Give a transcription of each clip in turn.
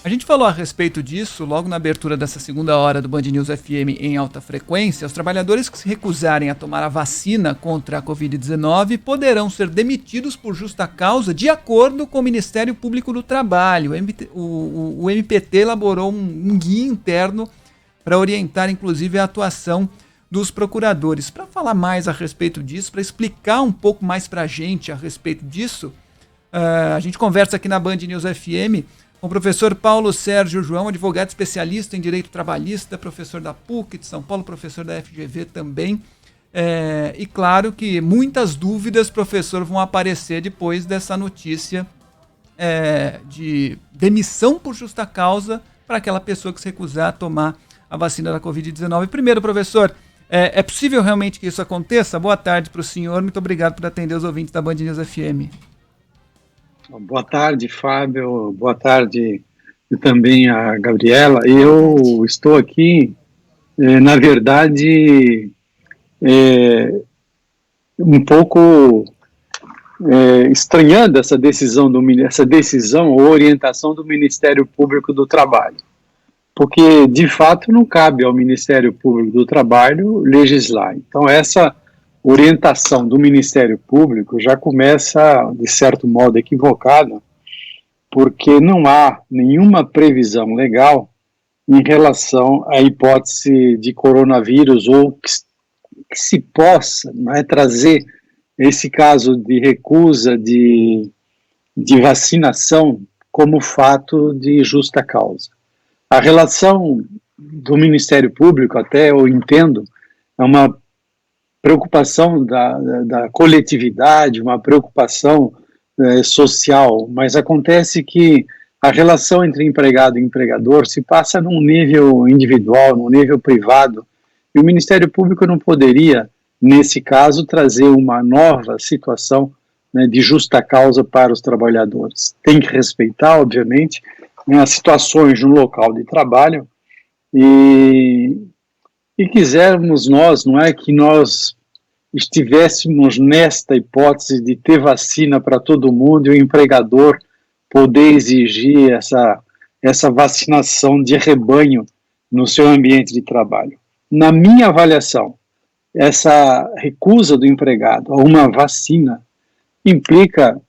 A gente falou a respeito disso logo na abertura dessa segunda hora do Band News FM em alta frequência. Os trabalhadores que se recusarem a tomar a vacina contra a Covid-19 poderão ser demitidos por justa causa, de acordo com o Ministério Público do Trabalho. O MPT elaborou um guia interno para orientar, inclusive, a atuação dos procuradores. Para falar mais a respeito disso, para explicar um pouco mais para a gente a respeito disso, a gente conversa aqui na Band News FM com o professor Paulo Sérgio João, advogado especialista em direito trabalhista, professor da PUC de São Paulo, professor da FGV também. E claro que muitas dúvidas, professor, vão aparecer depois dessa notícia de demissão por justa causa para aquela pessoa que se recusar a tomar a vacina da Covid-19. Primeiro, professor, é possível realmente que isso aconteça? Boa tarde para o senhor, muito obrigado por atender os ouvintes da Band News FM. Boa tarde, Fábio, boa tarde também a Gabriela. Eu estou aqui, na verdade, um pouco estranhando essa decisão ou orientação do Ministério Público do Trabalho, porque, de fato, não cabe ao Ministério Público do Trabalho legislar. Então, essa orientação do Ministério Público já começa, de certo modo, equivocada, porque não há nenhuma previsão legal em relação à hipótese de coronavírus ou que se possa, trazer esse caso de recusa de vacinação como fato de justa causa. A relação do Ministério Público, até eu entendo, é uma preocupação da coletividade, uma preocupação social, mas acontece que a relação entre empregado e empregador se passa num nível individual, num nível privado, e o Ministério Público não poderia, nesse caso, trazer uma nova situação de justa causa para os trabalhadores. Tem que respeitar, obviamente, as situações no local de trabalho e quisermos nós, não é que nós estivéssemos nesta hipótese de ter vacina para todo mundo e o empregador poder exigir essa vacinação de rebanho no seu ambiente de trabalho. Na minha avaliação, essa recusa do empregado a uma vacina implica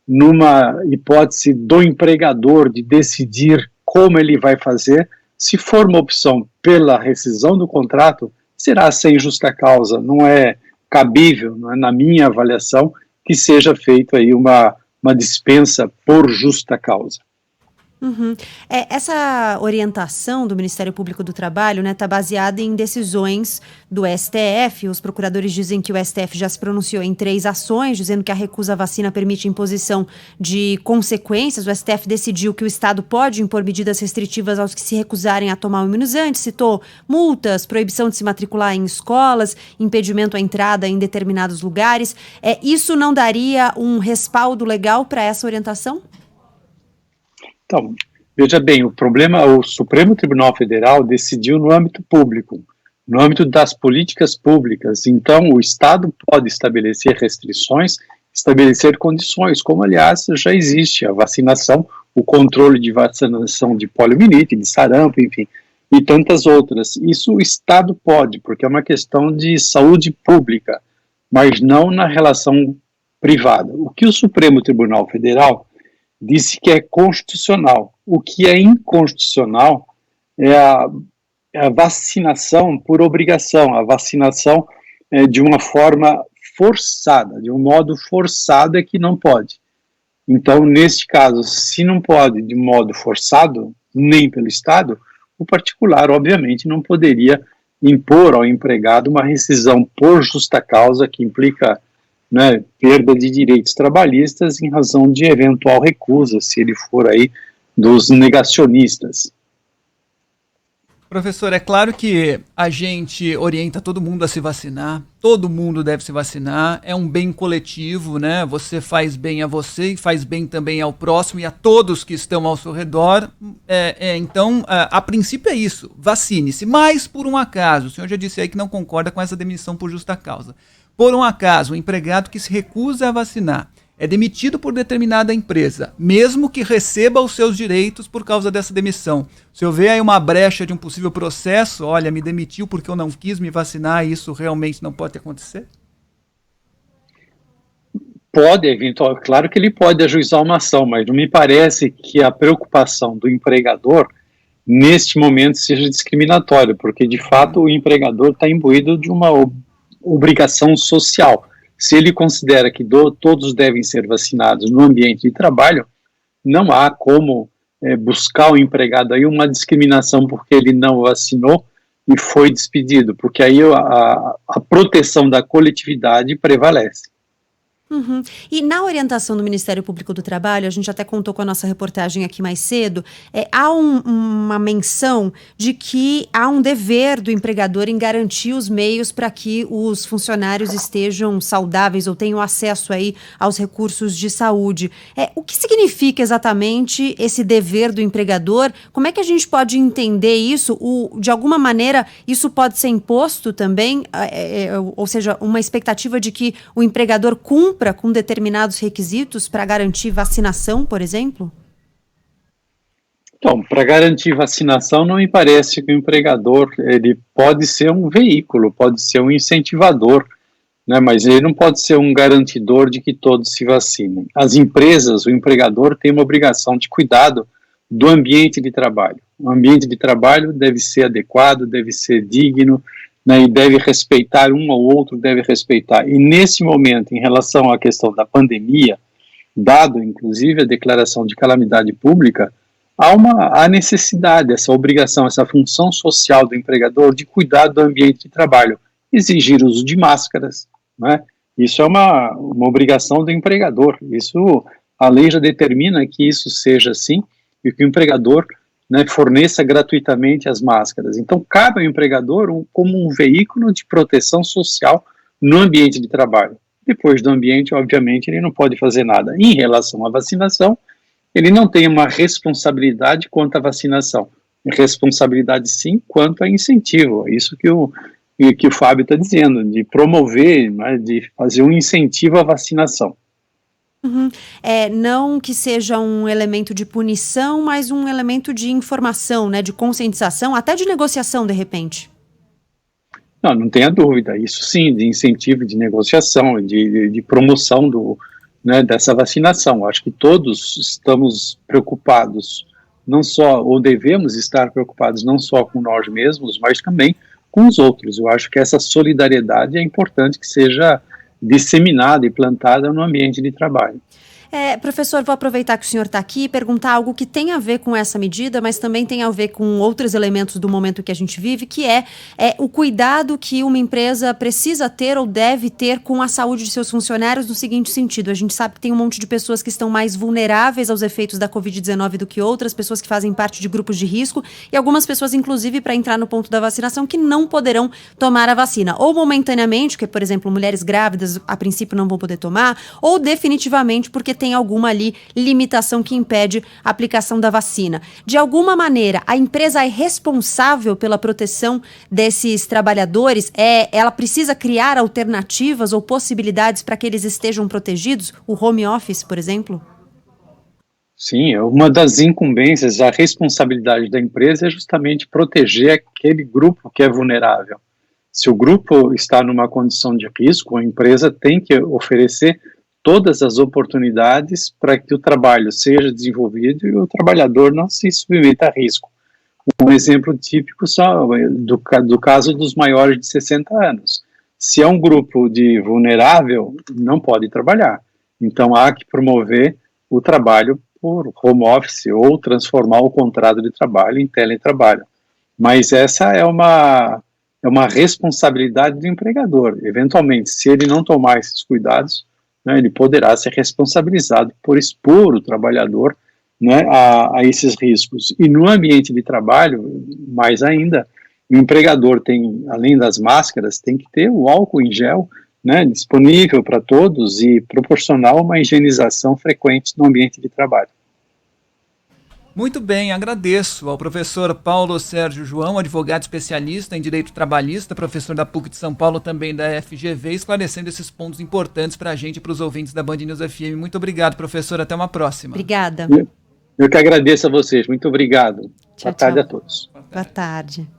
numa hipótese do empregador de decidir como ele vai fazer. Se for uma opção pela rescisão do contrato, será sem justa causa. Não é cabível, não é, na minha avaliação, que seja feita aí uma dispensa por justa causa. Uhum. Essa orientação do Ministério Público do Trabalho está baseada em decisões do STF. Os procuradores dizem que o STF já se pronunciou em 3 ações, dizendo que a recusa à vacina permite imposição de consequências. O STF decidiu que o Estado pode impor medidas restritivas aos que se recusarem a tomar o imunizante, citou multas, proibição de se matricular em escolas, impedimento à entrada em determinados lugares. Isso não daria um respaldo legal para essa orientação? Então, veja bem, o Supremo Tribunal Federal decidiu no âmbito público, no âmbito das políticas públicas. Então, o Estado pode estabelecer restrições, estabelecer condições, como, aliás, já existe a vacinação, o controle de vacinação de poliomielite, de sarampo, enfim, e tantas outras. Isso o Estado pode, porque é uma questão de saúde pública, mas não na relação privada. O que o Supremo Tribunal Federal disse que é constitucional. O que é inconstitucional é a vacinação por obrigação, a vacinação de uma forma forçada, de um modo forçado é que não pode. Então, neste caso, se não pode de modo forçado, nem pelo Estado, o particular, obviamente, não poderia impor ao empregado uma rescisão por justa causa que implica perda de direitos trabalhistas em razão de eventual recusa, se ele for aí dos negacionistas. Professor, é claro que a gente orienta todo mundo a se vacinar, todo mundo deve se vacinar, é um bem coletivo, né? Você faz bem a você e faz bem também ao próximo e a todos que estão ao seu redor. Então, a princípio é isso, vacine-se. Mas, por um acaso, o senhor já disse aí que não concorda com essa demissão por justa causa. Por um acaso, o empregado que se recusa a vacinar, é demitido por determinada empresa, mesmo que receba os seus direitos por causa dessa demissão. O senhor vê aí uma brecha de um possível processo, olha, me demitiu porque eu não quis me vacinar e isso realmente não pode acontecer? Pode, eventualmente, claro que ele pode ajuizar uma ação, mas não me parece que a preocupação do empregador, neste momento, seja discriminatória, porque, de fato, o empregador está imbuído de uma obrigação social. Se ele considera que todos devem ser vacinados no ambiente de trabalho, não há como buscar o empregado aí uma discriminação porque ele não vacinou e foi despedido, porque aí a proteção da coletividade prevalece. Uhum. E na orientação do Ministério Público do Trabalho, a gente até contou com a nossa reportagem aqui mais cedo, há uma menção de que há um dever do empregador em garantir os meios para que os funcionários estejam saudáveis ou tenham acesso aí aos recursos de saúde. O que significa exatamente esse dever do empregador? Como é que a gente pode entender isso? De alguma maneira, isso pode ser imposto também? Ou seja, uma expectativa de que o empregador cumpra com determinados requisitos para garantir vacinação, por exemplo? Então, para garantir vacinação, não me parece que o empregador ele pode ser um veículo, pode ser um incentivador, né, mas ele não pode ser um garantidor de que todos se vacinem. As empresas, o empregador tem uma obrigação de cuidado do ambiente de trabalho. O ambiente de trabalho deve ser adequado, deve ser digno, né, e deve respeitar um ao outro, deve respeitar. E nesse momento, em relação à questão da pandemia, dado inclusive a declaração de calamidade pública, há necessidade, essa obrigação, essa função social do empregador de cuidar do ambiente de trabalho, exigir o uso de máscaras, né? Isso é uma obrigação do empregador, isso a lei já determina que isso seja assim, e que o empregador, né, forneça gratuitamente as máscaras. Então, cabe ao empregador como um veículo de proteção social no ambiente de trabalho. Depois do ambiente, obviamente, ele não pode fazer nada. Em relação à vacinação, ele não tem uma responsabilidade quanto à vacinação. Responsabilidade, sim, quanto a incentivo. É isso que o Fábio está dizendo, de promover, né, de fazer um incentivo à vacinação. Uhum. Não que seja um elemento de punição, mas um elemento de informação, né, de conscientização, até de negociação, de repente. Não tenha dúvida, isso sim, de incentivo, de negociação, de promoção dessa vacinação. Acho que todos estamos preocupados, não só, ou devemos estar preocupados não só com nós mesmos, mas também com os outros. Eu acho que essa solidariedade é importante que seja disseminada e plantada no ambiente de trabalho. Professor, vou aproveitar que o senhor está aqui e perguntar algo que tem a ver com essa medida, mas também tem a ver com outros elementos do momento que a gente vive, que é o cuidado que uma empresa precisa ter ou deve ter com a saúde de seus funcionários no seguinte sentido. A gente sabe que tem um monte de pessoas que estão mais vulneráveis aos efeitos da Covid-19 do que outras, pessoas que fazem parte de grupos de risco e algumas pessoas, inclusive, para entrar no ponto da vacinação, que não poderão tomar a vacina. Ou momentaneamente, porque, por exemplo, mulheres grávidas, a princípio, não vão poder tomar, ou definitivamente porque tem alguma ali limitação que impede a aplicação da vacina. De alguma maneira, a empresa é responsável pela proteção desses trabalhadores? Ela precisa criar alternativas ou possibilidades para que eles estejam protegidos? O home office, por exemplo? Sim, uma das incumbências, a responsabilidade da empresa é justamente proteger aquele grupo que é vulnerável. Se o grupo está numa condição de risco, a empresa tem que oferecer todas as oportunidades para que o trabalho seja desenvolvido e o trabalhador não se submeta a risco. Um exemplo típico só do caso dos maiores de 60 anos. Se é um grupo de vulnerável, não pode trabalhar. Então, há que promover o trabalho por home office ou transformar o contrato de trabalho em teletrabalho. Mas essa é uma responsabilidade do empregador. Eventualmente, se ele não tomar esses cuidados, ele poderá ser responsabilizado por expor o trabalhador, né, a esses riscos. E no ambiente de trabalho, mais ainda, o empregador tem, além das máscaras, tem que ter o álcool em gel, né, disponível para todos e proporcionar uma higienização frequente no ambiente de trabalho. Muito bem, agradeço ao professor Paulo Sérgio João, advogado especialista em direito trabalhista, professor da PUC de São Paulo, também da FGV, esclarecendo esses pontos importantes para a gente e para os ouvintes da Band News FM. Muito obrigado, professor. Até uma próxima. Obrigada. Eu que agradeço a vocês. Muito obrigado. Tchau, Boa tarde tchau. a todos. Boa tarde.